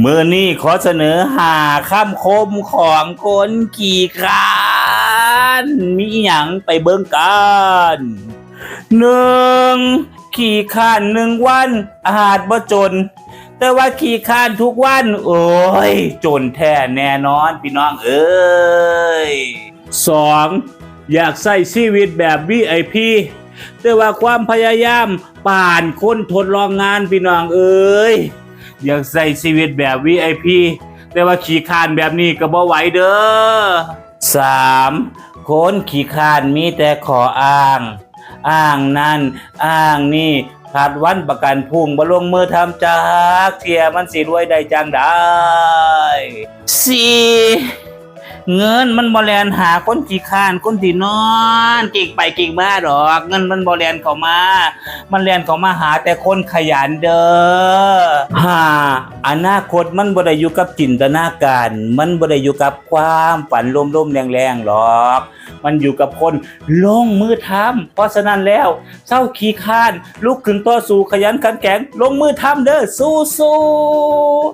มื้อนี้ขอเสนอคำคมของคนขี้คร้านมีหยังไปเบิ่งกัน1ขี้คร้าน1 วันอาจบ่จนแต่ว่าขี้คร้านทุกวันโอ้ยจนแท้แน่นอนพี่น้องเอ้ย2อยากใช้ชีวิตแบบ VIP แต่ว่าความพยายามป่านคนทดลองงานพี่น้องเอ้ยอยากใช้ชีวิตแบบ VIP แต่ว่าขี้คร้านแบบนี้ก็บ่ไหวเด้อ3คนขี้คร้านมีแต่ขออ้างนั่นอ้างนี่ขาดวันประกันพรุ่งบ่ลงมือทำจักเที่ยมันสิรวยได้จังได้4เงินมันบ่แล่นหาคนขี้คร้านคนที่นอนกิ่งไปกิ่งมาดอกเงินมันบ่แล่นเข้ามามันแล่นเข้ามาหาแต่คนขยันเด้ออนาคตมันบ่ได้อยู่กับจินตนาการมันบ่ได้อยู่กับความฝันลมๆแรงๆหรอกมันอยู่กับคนลงมือทำเพราะฉะนั้นแล้วเศร้าขี้คร้านลุกขึ้นต่อสู้ขยันขันแข็งลงมือทำเด้อสู้ๆ